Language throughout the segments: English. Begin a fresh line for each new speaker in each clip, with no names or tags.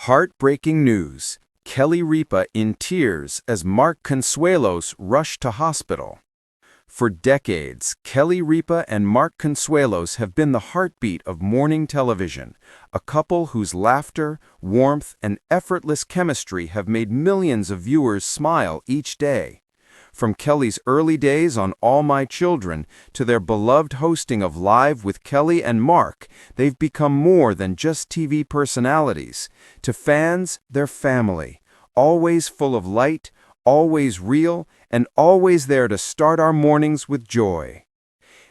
Heartbreaking news. Kelly Ripa in tears as Mark Consuelos rushed to hospital. For decades, Kelly Ripa and Mark Consuelos have been the heartbeat of morning television, a couple whose laughter, warmth, and effortless chemistry have made millions of viewers smile each day. From Kelly's early days on All My Children to their beloved hosting of Live with Kelly and Mark, they've become more than just TV personalities. To fans, they're family, always full of light, always real, and always there to start our mornings with joy.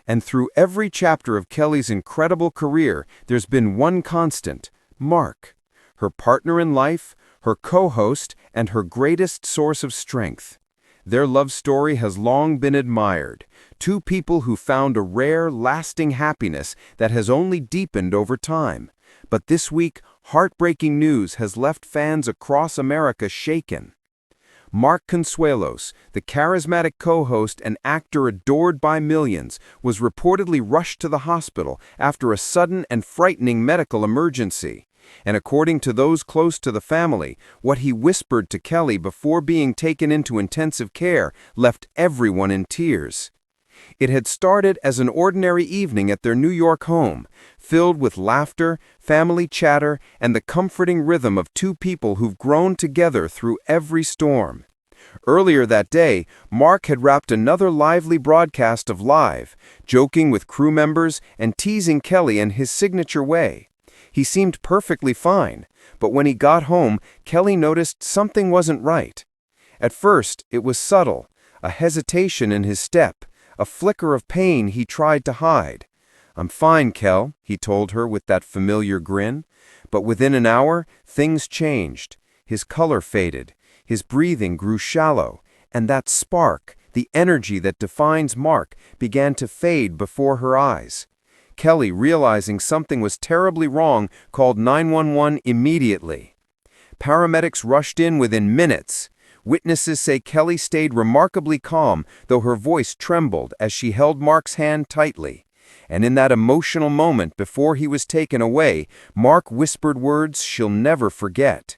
And through every chapter of Kelly's incredible career, there's been one constant: Mark. Her partner in life, her co-host, and her greatest source of strength. Their love story has long been admired. Two people who found a rare, lasting happiness that has only deepened over time. But this week, heartbreaking news has left fans across America shaken. Mark Consuelos, the charismatic co-host and actor adored by millions, was reportedly rushed to the hospital after a sudden and frightening medical emergency. And according to those close to the family, what he whispered to Kelly before being taken into intensive care left everyone in tears. It had started as an ordinary evening at their New York home, filled with laughter, family chatter, and the comforting rhythm of two people who've grown together through every storm. Earlier that day, Mark had wrapped another lively broadcast of Live, joking with crew members and teasing Kelly in his signature way. He seemed perfectly fine, but when he got home, Kelly noticed something wasn't right. At first, it was subtle, a hesitation in his step, a flicker of pain he tried to hide. "I'm fine, Kel," he told her with that familiar grin. But within an hour, things changed. His color faded, his breathing grew shallow, and that spark, the energy that defines Mark, began to fade before her eyes. Kelly, realizing something was terribly wrong, called 911 immediately. Paramedics rushed in within minutes. Witnesses say Kelly stayed remarkably calm, though her voice trembled as she held Mark's hand tightly. And in that emotional moment before he was taken away, Mark whispered words she'll never forget.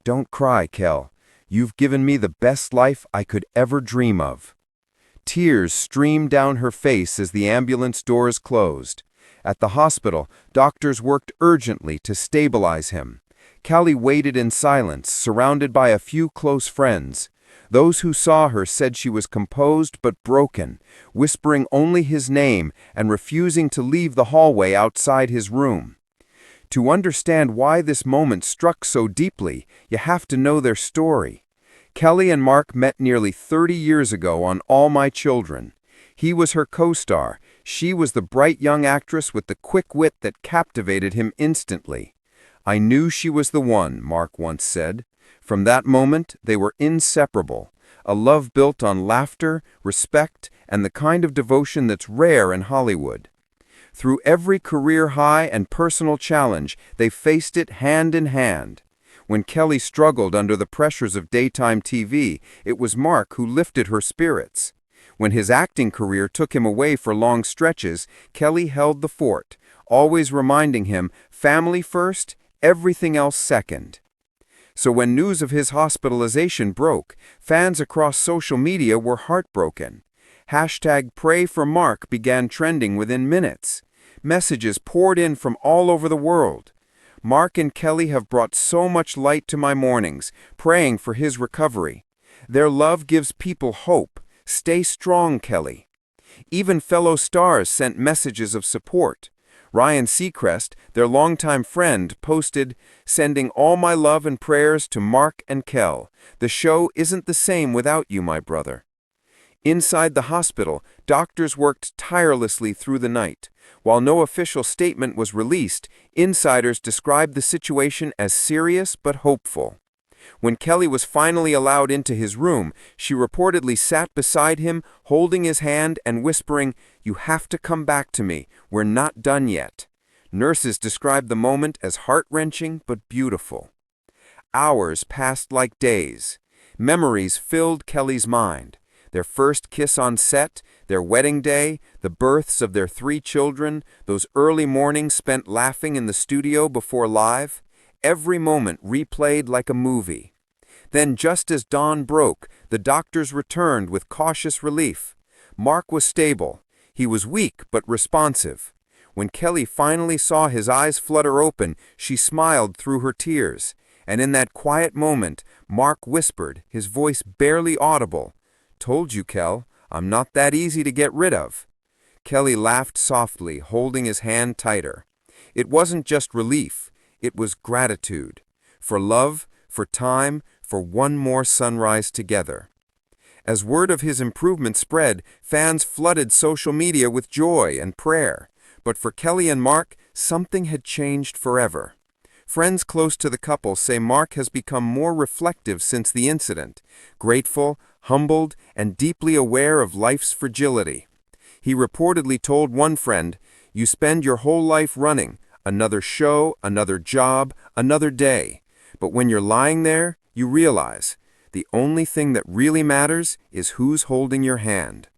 "Don't cry, Kel. You've given me the best life I could ever dream of." Tears streamed down her face as the ambulance doors closed. At the hospital, doctors worked urgently to stabilize him. Kelly waited in silence, surrounded by a few close friends. Those who saw her said she was composed but broken, whispering only his name and refusing to leave the hallway outside his room. To understand why this moment struck so deeply, you have to know their story. Kelly and Mark met nearly 30 years ago on All My Children. He was her co-star. She was the bright young actress with the quick wit that captivated him instantly. "I knew she was the one," Mark once said. From that moment, they were inseparable, a love built on laughter, respect, and the kind of devotion that's rare in Hollywood. Through every career high and personal challenge, they faced it hand in hand. When Kelly struggled under the pressures of daytime TV, it was Mark who lifted her spirits. When his acting career took him away for long stretches, Kelly held the fort, always reminding him, family first, everything else second. So when news of his hospitalization broke, fans across social media were heartbroken. #PrayForMark began trending within minutes. Messages poured in from all over the world. "Mark and Kelly have brought so much light to my mornings, praying for his recovery. Their love gives people hope. Stay strong, Kelly." Even fellow stars sent messages of support. Ryan Seacrest, their longtime friend, posted, "Sending all my love and prayers to Mark and Kel. The show isn't the same without you, my brother." Inside the hospital, doctors worked tirelessly through the night. While no official statement was released, insiders described the situation as serious but hopeful. When Kelly was finally allowed into his room, she reportedly sat beside him, holding his hand and whispering, "You have to come back to me. We're not done yet." Nurses described the moment as heart-wrenching but beautiful. Hours passed like days. Memories filled Kelly's mind. Their first kiss on set, their wedding day, the births of their 3 children, those early mornings spent laughing in the studio before Live.
every moment replayed like a movie. Then, just as dawn broke, the doctors returned with cautious relief. Mark was stable. He was weak but responsive. When Kelly finally saw his eyes flutter open, she smiled through her tears. And in that quiet moment, Mark whispered, his voice barely audible, "Told you, Kel, I'm not that easy to get rid of." Kelly laughed softly, holding his hand tighter. It wasn't just relief, it was gratitude. For love, for time, for one more sunrise together. As word of his improvement spread, fans flooded social media with joy and prayer. But for Kelly and Mark, something had changed forever. Friends close to the couple say Mark has become more reflective since the incident, grateful, humbled, and deeply aware of life's fragility. He reportedly told one friend, "You spend your whole life running, another show, another job, another day. But when you're lying there, you realize, the only thing that really matters is who's holding your hand."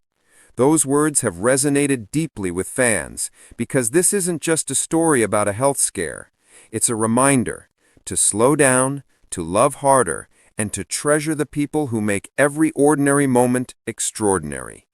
Those words have resonated deeply with fans, because this isn't just a story about a health scare. It's a reminder to slow down, to love harder, and to treasure the people who make every ordinary moment extraordinary.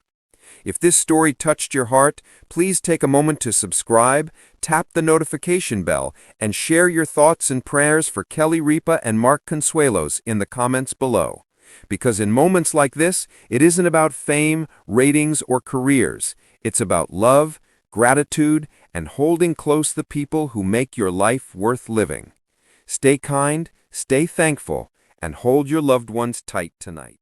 If this story touched your heart, please take a moment to subscribe, tap the notification bell, and share your thoughts and prayers for Kelly Ripa and Mark Consuelos in the comments below. Because in moments like this, it isn't about fame, ratings, or careers. It's about love, gratitude, and holding close the people who make your life worth living. Stay kind, stay thankful, and hold your loved ones tight tonight.